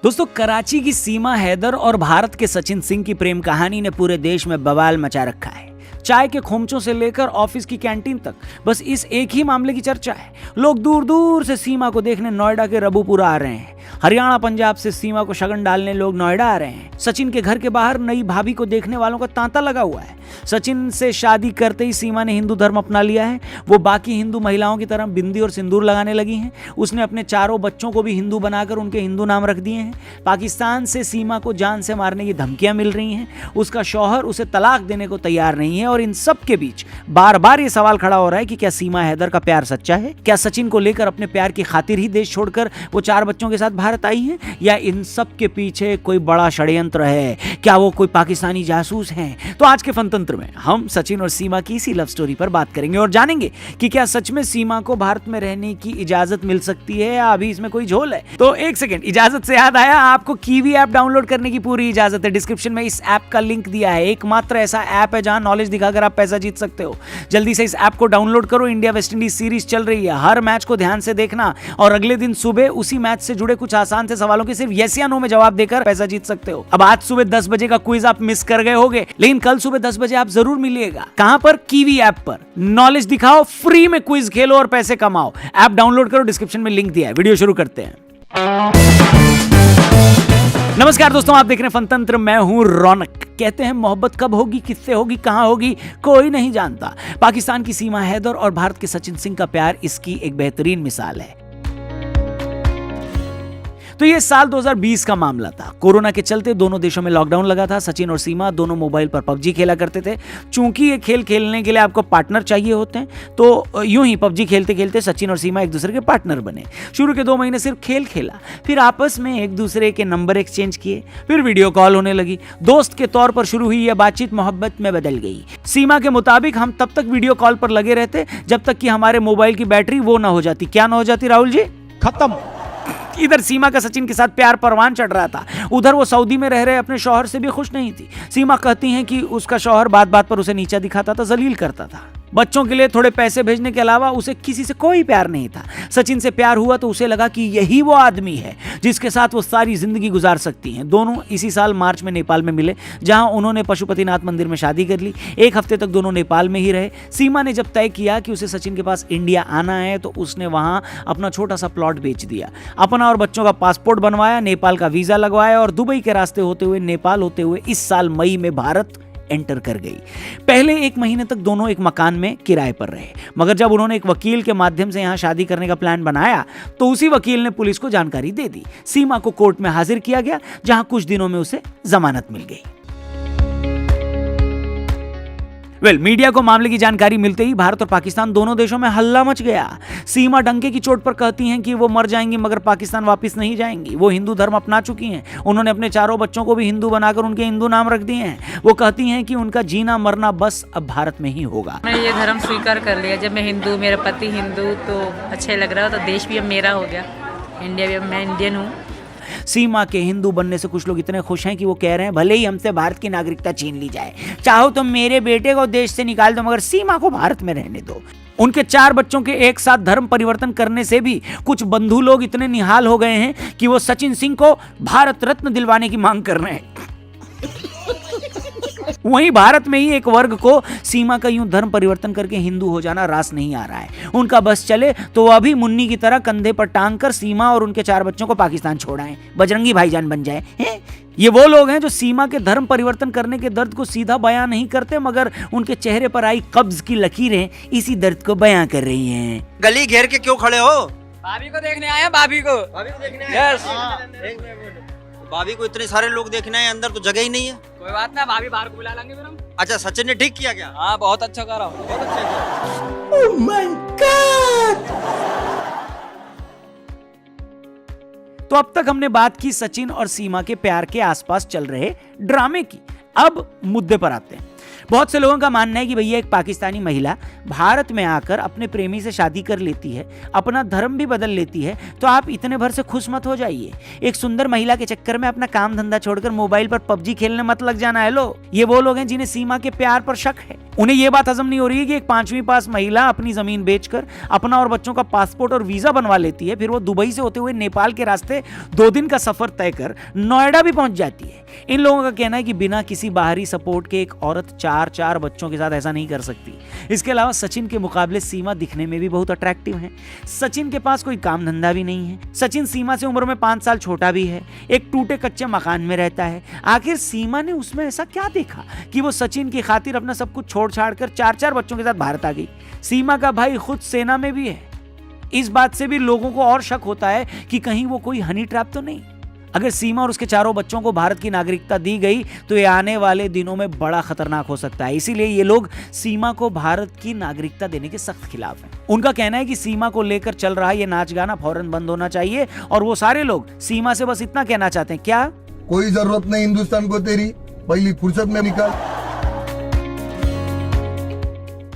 दोस्तों, कराची की सीमा हैदर और भारत के सचिन सिंह की प्रेम कहानी ने पूरे देश में बवाल मचा रखा है। चाय के खोमचों से लेकर ऑफिस की कैंटीन तक बस इस एक ही मामले की चर्चा है। लोग दूर दूर से सीमा को देखने नोएडा के रबूपुरा आ रहे हैं। हरियाणा पंजाब से सीमा को शगन डालने लोग नोएडा आ रहे हैं। सचिन के घर के बाहर नई भाभी को देखने वालों का तांता लगा हुआ है। सचिन से शादी करते ही सीमा ने हिंदू धर्म अपना लिया है। वो बाकी हिंदू महिलाओं की तरह बिंदी और सिंदूर लगाने लगी हैं। उसने अपने चारों बच्चों को भी हिंदू बनाकर उनके हिंदू नाम रख दिए हैं। पाकिस्तान से सीमा को जान से मारने की धमकियां मिल रही हैं। उसका शौहर उसे तलाक देने को तैयार नहीं है। और इन सब के बीच बार बार ये सवाल खड़ा हो रहा है कि क्या सीमा हैदर का प्यार सच्चा है? क्या सचिन को लेकर अपने प्यार की खातिर ही देश छोड़कर वो 4 बच्चों के साथ भारत आई है, या इन सब के पीछे कोई बड़ा षड्यंत्र है? क्या वो कोई पाकिस्तानी जासूस हैं? तो आज के फनतंत्र में हम सचिन और सीमा की इसी लव स्टोरी पर बात करेंगे और जानेंगे कि क्या सच में सीमा को भारत में रहने की इजाजत मिल सकती है या अभी इसमें कोई झोल है। तो एक सेकंड, इजाजत से याद आया, आपको कीवी ऐप डाउनलोड करने की पूरी इजाजत है। डिस्क्रिप्शन में इस ऐप का लिंक दिया है। एकमात्र ऐसा ऐप है जहां नॉलेज दिखाकर आप पैसा जीत सकते हो। जल्दी से इस ऐप को डाउनलोड करो। इंडिया वेस्ट इंडीज सीरीज चल रही है। हर मैच को ध्यान से देखना और अगले दिन सुबह उसी मैच से जुड़े कुछ आसान से सवालों के सिर्फ यस या नो में जवाब देकर पैसा जीत सकते हो। अब आज सुबह 10 बजे का क्विज आप मिस कर गए होंगे, लेकिन कल सुबह 10 बजे आप जरूर मिलिएगा। कहां पर? कीवी ऐप पर। नॉलेज दिखाओ, फ्री में क्विज खेलो और पैसे कमाओ। ऐप डाउनलोड करो, डिस्क्रिप्शन में लिंक दिया है। वीडियो शुरू करते हैं। नमस्कार दोस्तों, आप देख रहे हैं फनतंत्र। मैं हूं रौनक। कहते हैं मोहब्बत कब होगी, किससे होगी, कहां होगी, कोई नहीं जानता। पाकिस्तान की सीमा हैदर और भारत के सचिन सिंह का प्यार इसकी एक बेहतरीन मिसाल है। तो ये साल 2020 का मामला था। कोरोना के चलते दोनों देशों में लॉकडाउन लगा था। सचिन और सीमा दोनों मोबाइल पर पबजी खेला करते थे। चूंकि ये खेल खेलने के लिए आपको पार्टनर चाहिए होते हैं, तो यूं ही पबजी खेलते खेलते सचिन और सीमा एक दूसरे के पार्टनर बने। शुरू के 2 महीने सिर्फ खेल खेला, फिर आपस में एक दूसरे के नंबर एक्सचेंज किए, फिर वीडियो कॉल होने लगी। दोस्त के तौर पर शुरू हुई यह बातचीत मोहब्बत में बदल गई। सीमा के मुताबिक हम तब तक वीडियो कॉल पर लगे रहते जब तक कि हमारे मोबाइल की बैटरी वो ना हो जाती। क्या ना हो जाती राहुल जी? खत्म। इधर सीमा का सचिन के साथ प्यार परवान चढ़ रहा था। उधर वो सऊदी में रह रहे अपने शौहर से भी खुश नहीं थी। सीमा कहती हैं कि उसका शौहर बात बात पर उसे नीचा दिखाता था, जलील करता था। बच्चों के लिए थोड़े पैसे भेजने के अलावा उसे किसी से कोई प्यार नहीं था। सचिन से प्यार हुआ तो उसे लगा कि यही वो आदमी है जिसके साथ वो सारी जिंदगी गुजार सकती हैं। दोनों इसी साल मार्च में नेपाल में मिले, जहां उन्होंने पशुपतिनाथ मंदिर में शादी कर ली। 1 हफ्ते तक दोनों नेपाल में ही रहे। सीमा ने जब तय किया कि उसे सचिन के पास इंडिया आना है, तो उसने वहां अपना छोटा सा प्लॉट बेच दिया, अपना और बच्चों का पासपोर्ट बनवाया, नेपाल का वीजा लगवाया और दुबई के रास्ते होते हुए नेपाल होते हुए इस साल मई में भारत एंटर कर गई। पहले 1 महीने तक दोनों एक मकान में किराए पर रहे, मगर जब उन्होंने एक वकील के माध्यम से यहां शादी करने का प्लान बनाया, तो उसी वकील ने पुलिस को जानकारी दे दी। सीमा को कोर्ट में हाजिर किया गया, जहां कुछ दिनों में उसे जमानत मिल गई। मीडिया को मामले की जानकारी मिलते ही भारत और पाकिस्तान दोनों देशों में हल्ला मच गया। सीमा डंके की चोट पर कहती हैं कि वो मर जाएंगी मगर पाकिस्तान वापस नहीं जाएंगी। वो हिंदू धर्म अपना चुकी हैं। उन्होंने अपने चारों बच्चों को भी हिंदू बनाकर उनके हिंदू नाम रख दिए हैं। वो कहती हैं कि उनका जीना मरना बस अब भारत में ही होगा। मैंने ये धर्म स्वीकार कर लिया। जब मैं हिंदू, मेरा पति हिंदू, तो अच्छा लग रहा, तो देश भी अब मेरा हो गया। इंडिया भी अब मैं इंडियन हूँ। सीमा के हिंदू बनने से कुछ लोग इतने खुश हैं कि वो कह रहे हैं भले ही हमसे भारत की नागरिकता छीन ली जाए, चाहो तो मेरे बेटे को देश से निकाल दो, मगर सीमा को भारत में रहने दो। उनके 4 बच्चों के एक साथ धर्म परिवर्तन करने से भी कुछ बंधु लोग इतने निहाल हो गए हैं कि वो सचिन सिंह को भारत रत्न दिलवाने की मांग कर रहे हैं। वहीं भारत में ही एक वर्ग को सीमा का यूं धर्म परिवर्तन करके हिंदू हो जाना रास नहीं आ रहा है। उनका बस चले तो वो अभी मुन्नी की तरह कंधे पर टांग कर सीमा और उनके 4 बच्चों को पाकिस्तान छोड़ाएं, बजरंगी भाईजान बन जाए। ये वो लोग हैं जो सीमा के धर्म परिवर्तन करने के दर्द को सीधा बयां नहीं करते, मगर उनके चेहरे पर आई कब्ज की लकीरें इसी दर्द को बयां कर रही हैं। गली घेर के क्यों खड़े हो? भाभी को देखने आए हैं। भाभी को देखने आए। यस। भाभी को इतने सारे लोग देखने आए, अंदर तो जगह ही नहीं है। कोई बात ना, भाभी बाहर को बुला लेंगे फिर हम। अच्छा, सचिन ने ठीक किया क्या? हाँ, बहुत अच्छा करा। बहुत अच्छा किया। Oh my God. तो अब तक हमने बात की सचिन और सीमा के प्यार के आसपास चल रहे ड्रामे की। अब मुद्दे पर आते हैं। बहुत से लोगों का मानना है कि भैया एक पाकिस्तानी महिला भारत में आकर अपने प्रेमी से शादी कर लेती है, अपना धर्म भी बदल लेती है, तो आप इतने भर से खुश मत हो जाइए। एक सुंदर महिला के चक्कर में अपना काम धंधा छोड़कर मोबाइल पर पबजी खेलने मत लग जाना। हेलो, ये वो लोग हैं जिन्हें सीमा के प्यार पर शक है। उन्हें यह बात हजम नहीं हो रही है कि एक 5वीं पास महिला अपनी जमीन बेचकर अपना और बच्चों का पासपोर्ट और वीजा बनवा लेती है, फिर वो दुबई से होते हुए नेपाल के रास्ते 2 दिन का सफर तय कर नोएडा भी पहुंच जाती है। इन लोगों का कहना है कि बिना किसी बाहरी सपोर्ट के एक औरत 4 बच्चों के साथ ऐसा नहीं कर सकती। इसके अलावा सचिन के मुकाबले सीमा दिखने में भी बहुत अट्रैक्टिव है। सचिन के पास कोई काम धंधा भी नहीं है। सचिन सीमा से उम्र में 5 साल छोटा भी है, एक टूटे कच्चे मकान में रहता है। आखिर सीमा ने उसमें ऐसा क्या देखा कि वो सचिन की खातिर अपना सब कुछ छोड़ छाड़ कर 4 बच्चों के साथ भारत आ गई। सीमा का भाई खुद सेना में भी है। इस बात से भी लोगों को और शक होता है कि कहीं वो कोई हनी ट्रैप तो नहीं। अगर सीमा और उसके 4 बच्चों को भारत की नागरिकता दी गई तो ये आने वाले दिनों में बड़ा खतरनाक हो सकता है। इसीलिए ये लोग सीमा को भारत की नागरिकता देने के सख्त खिलाफ हैं। उनका कहना है कि सीमा को लेकर चल रहा ये नाच गाना फौरन बंद होना चाहिए और वो सारे लोग सीमा से बस इतना कहना चाहते हैं, क्या कोई जरूरत नहीं हिंदुस्तान को तेरी, पहली फुर्सत में निकाल।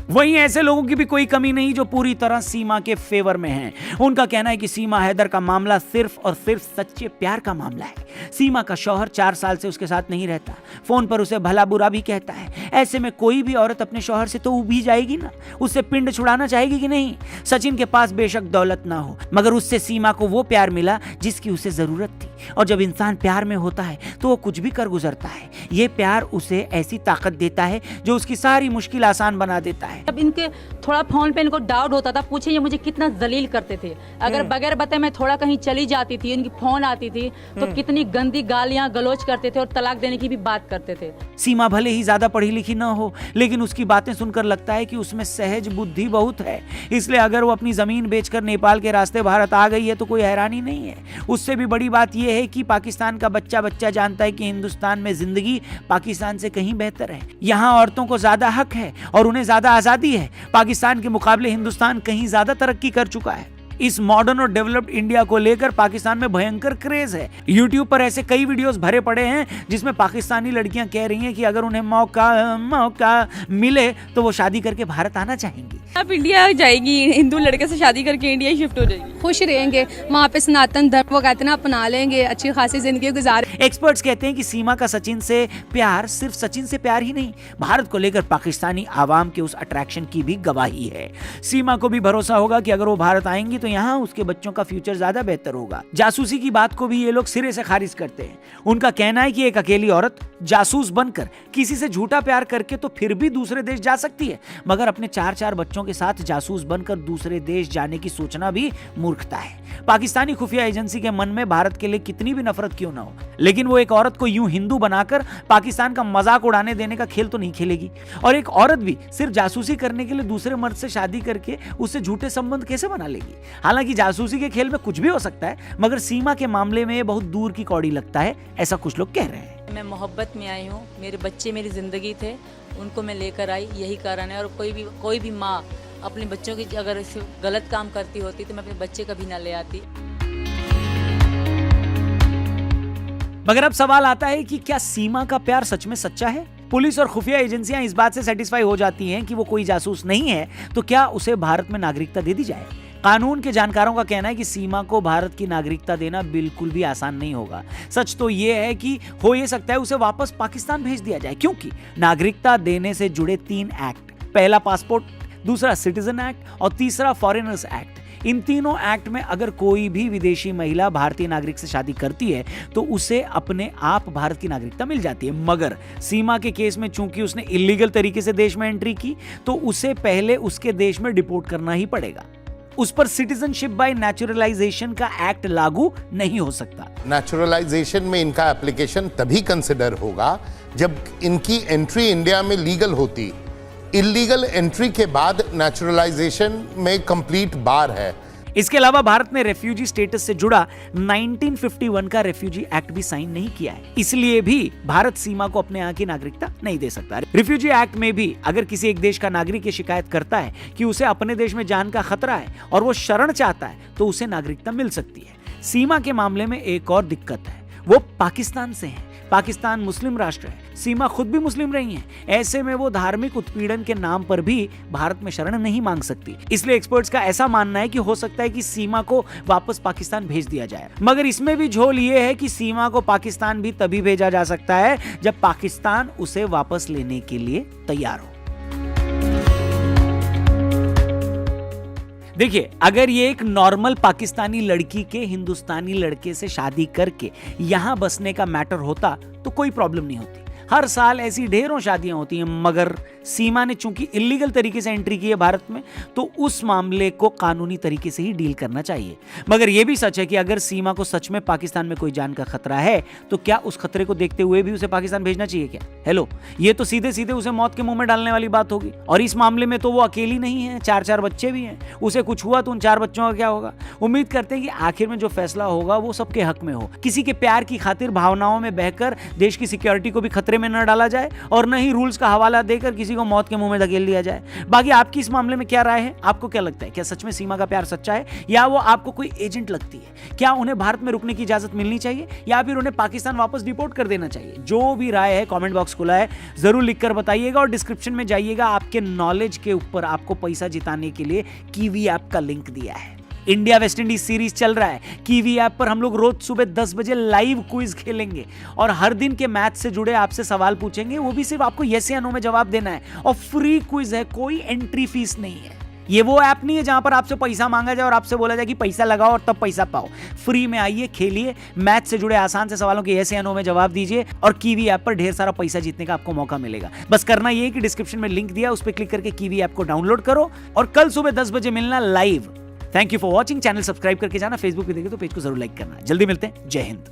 वहीं ऐसे लोगों की भी कोई कमी नहीं जो पूरी तरह सीमा के फेवर में हैं। उनका कहना है कि सीमा हैदर का मामला सिर्फ और सिर्फ सच्चे प्यार का मामला है। सीमा का शौहर 4 साल से उसके साथ नहीं रहता, फोन पर उसे भला बुरा भी कहता है। ऐसे में कोई भी औरत अपने शौहर से तो उभी जाएगी ना, उससे पिंड छुड़ाना चाहेगी कि नहीं। सचिन के पास बेशक दौलत ना हो, मगर उससे सीमा को वो प्यार मिला जिसकी उसे जरूरत थी। और जब इंसान प्यार में होता है तो वो कुछ भी कर गुजरता है। ये प्यार उसे ऐसी ताकत देता है जो उसकी सारी मुश्किल आसान बना देता है। अब इनके थोड़ा फोन पे इनको डाउट होता था, पूछे ये मुझे कितना जलील करते थे। अगर बगैर बताए मैं थोड़ा कहीं चली जाती थी, इनकी फोन आती थी तो कितनी गंदी गालियां गलौज करते थे और तलाक देने की भी बात करते थे। सीमा भले ही ज्यादा पढ़ी लिखी ना हो, लेकिन उसकी बातें सुनकर लगता है कि उसमें सहज बुद्धि बहुत है। इसलिए अगर वो अपनी जमीन बेचकर नेपाल के रास्ते भारत आ गई है तो कोई हैरानी नहीं है। उससे भी बड़ी बात यह है कि पाकिस्तान का बच्चा जानता है कि हिंदुस्तान में जिंदगी पाकिस्तान से कहीं बेहतर है। यहाँ औरतों को ज्यादा हक है और उन्हें ज्यादा आजादी है। पाकिस्तान के मुकाबले हिंदुस्तान कहीं ज्यादा तरक्की कर चुका है। इस मॉडर्न और डेवलप्ड इंडिया को लेकर पाकिस्तान में भयंकर क्रेज है। YouTube पर ऐसे कई वीडियोस भरे पड़े हैं जिसमें पाकिस्तानी लड़कियां कह रही हैं कि अगर उन्हें मौका मिले तो वो शादी करके भारत आना चाहेंगी। अब इंडिया जाएगी, हिंदू लड़के से शादी करके इंडिया शिफ्ट हो जाएगी, खुश रहेंगे वहाँ पे, सनातन धर्म वो कहते हैं ना अपना लेंगे, अच्छी खासी जिंदगी गुजार। एक्सपर्ट्स कहते हैं कि सीमा का सचिन से प्यार सिर्फ सचिन से प्यार ही नहीं, भारत को लेकर पाकिस्तानी आवाम के उस अट्रैक्शन की भी गवाही है। सीमा को भी भरोसा होगा कि अगर वो भारत आएंगी तो यहाँ उसके बच्चों का फ्यूचर ज्यादा बेहतर होगा। जासूसी की बात को भी ये लोग सिरे से खारिज करते हैं। उनका कहना है कि एक अकेली औरत जासूस बनकर किसी से झूठा प्यार करके तो फिर भी दूसरे देश जा सकती है, मगर अपने 4 बच्चों के साथ जासूस बनकर दूसरे देश जाने की सोचना भी मूर्खता है। पाकिस्तानी खुफिया एजेंसी के मन में भारत के लिए कितनी भी नफरत क्यों ना हो, लेकिन वो एक औरत को यूं हिंदू बनाकर पाकिस्तान का मजाक उड़ाने देने का खेल तो नहीं खेलेगी। और एक औरत भी सिर्फ जासूसी करने के लिए दूसरे मर्द से शादी करके उससे झूठे संबंध कैसे बना लेगी। हालांकि जासूसी के खेल में कुछ भी हो सकता है, मगर सीमा के मामले में ये बहुत दूर की कौड़ी लगता है, ऐसा कुछ लोग कह रहे हैं। मैं मोहब्बत में आई हूँ, मेरे बच्चे मेरी ज़िंदगी थे, उनको मैं लेकर आई, यही कारण है। और कोई भी माँ अपने बच्चों की अगर गलत काम करती होती तो मैं अपने बच्चे कभी ना ले आती। मगर अब सवाल आता है कि क्या सीमा का प्यार सच में सच्चा है? पुलिस और खुफिया एजेंसियां इस बात से सेटिस्फाई हो जाती हैं कि वो कोई जासूस नहीं है तो क्या उसे भारत में नागरिकता दे दी जाए? कानून के जानकारों का कहना है कि सीमा को भारत की नागरिकता देना बिल्कुल भी आसान नहीं होगा। सच तो यह है कि हो ये सकता है उसे वापस पाकिस्तान भेज दिया जाए, क्योंकि नागरिकता देने से जुड़े 3 एक्ट, पहला पासपोर्ट, दूसरा सिटीजन एक्ट और तीसरा फॉरेनर्स एक्ट। इन तीनों एक्ट में अगर कोई भी विदेशी महिला भारतीय नागरिक से शादी करती है तो उसे अपने आप भारत की नागरिकता मिल जाती है। मगर सीमा के केस में चूंकि उसने इलीगल तरीके से देश में एंट्री की तो उसे पहले उसके देश में डिपोर्ट करना ही पड़ेगा। उस पर सिटीजनशिप बाय नेचुरलाइजेशन का एक्ट लागू नहीं हो सकता। नेचुरलाइजेशन में इनका एप्लीकेशन तभी कंसिडर होगा जब इनकी एंट्री इंडिया में लीगल होती। इलीगल एंट्री के बाद नेचुरलाइजेशन में कंप्लीट बार है। इसके अलावा भारत ने रेफ्यूजी स्टेटस से जुड़ा 1951 का रेफ्यूजी एक्ट भी साइन नहीं किया है, इसलिए भी भारत सीमा को अपने यहाँ की नागरिकता नहीं दे सकता। रेफ्यूजी एक्ट में भी अगर किसी एक देश का नागरिक ये शिकायत करता है कि उसे अपने देश में जान का खतरा है और वो शरण चाहता है तो उसे नागरिकता मिल सकती है। सीमा के मामले में एक और दिक्कत है, वो पाकिस्तान से है। पाकिस्तान मुस्लिम राष्ट्र है, सीमा खुद भी मुस्लिम रही है। ऐसे में वो धार्मिक उत्पीड़न के नाम पर भी भारत में शरण नहीं मांग सकती। इसलिए एक्सपर्ट्स का ऐसा मानना है कि हो सकता है कि सीमा को वापस पाकिस्तान भेज दिया जाए। मगर इसमें भी झोल ये है कि सीमा को पाकिस्तान भी तभी भेजा जा सकता है जब पाकिस्तान उसे वापस लेने के लिए तैयार हो। देखिए, अगर ये एक नॉर्मल पाकिस्तानी लड़की के हिंदुस्तानी लड़के से शादी करके यहां बसने का मैटर होता तो कोई प्रॉब्लम नहीं होती। हर साल ऐसी ढेरों शादियां होती हैं, मगर सीमा ने चूंकि इलीगल तरीके से एंट्री की है भारत में, तो उस मामले को कानूनी तरीके से ही डील करना चाहिए। मगर यह भी सच है कि अगर सीमा को सच में पाकिस्तान में कोई जान का खतरा है तो क्या उस खतरे को देखते हुए भी उसे पाकिस्तान भेजना चाहिए क्या? हेलो, ये तो सीधे सीधे उसे मौत के मुंह में डालने वाली बात होगी। और इस मामले में तो वो अकेली नहीं है, 4 बच्चे भी हैं। उसे कुछ हुआ तो उन 4 बच्चों का क्या होगा? उम्मीद करते हैं कि आखिर में जो फैसला होगा वो सबके हक में हो, किसी के प्यार की खातिर भावनाओं में बहकर देश की सिक्योरिटी को भी खतरे में न डाला जाए और न ही रूल्स का हवाला देकर किसी को मौत के मुंह में धकेल दिया जाए। बाकी आपकी इस मामले में क्या राय है? आपको क्या लगता है, क्या सच में सीमा का प्यार सच्चा है या वो आपको कोई एजेंट लगती है? क्या उन्हें भारत में रुकने की इजाजत मिलनी चाहिए या फिर उन्हें पाकिस्तान वापस डिपोर्ट कर देना चाहिए? जो भी राय है कमेंट बॉक्स खुला है, जरूर लिखकर बताइएगा और डिस्क्रिप्शन में जाइएगा, आपके नॉलेज के ऊपर आपको पैसा जिताने के लिए कीवी ऐप का लिंक दिया है। इंडिया वेस्ट इंडीज सीरीज चल रहा है। कीवी ऐप पर हम लोग रोज सुबह 10 बजे लाइव क्विज खेलेंगे और हर दिन के मैथ से जुड़े आपसे सवाल पूछेंगे, वो भी सिर्फ आपको यस या नो में जवाब देना है और फ्री क्विज है, कोई एंट्री फीस नहीं है। ये वो ऐप नहीं है जहां पर आपसे पैसा मांगा जाए और आपसे बोला जाए कि पैसा लगाओ और तब पैसा पाओ। फ्री में आइए, खेलिए, मैथ से जुड़े आसान से सवालों के यस या नो में जवाब दीजिए और कीवी ऐप पर ढेर सारा पैसा जीतने का आपको मौका मिलेगा। बस करना ये है कि डिस्क्रिप्शन में लिंक दिया, उस पर क्लिक करके कीवी ऐप को डाउनलोड करो और कल सुबह 10 बजे मिलना live. Thank you for watching. Channel subscribe करके जाना, फेसबुक पे देखे तो पेज को जरूर लाइक करना। जल्दी मिलते हैं। जय हिंद।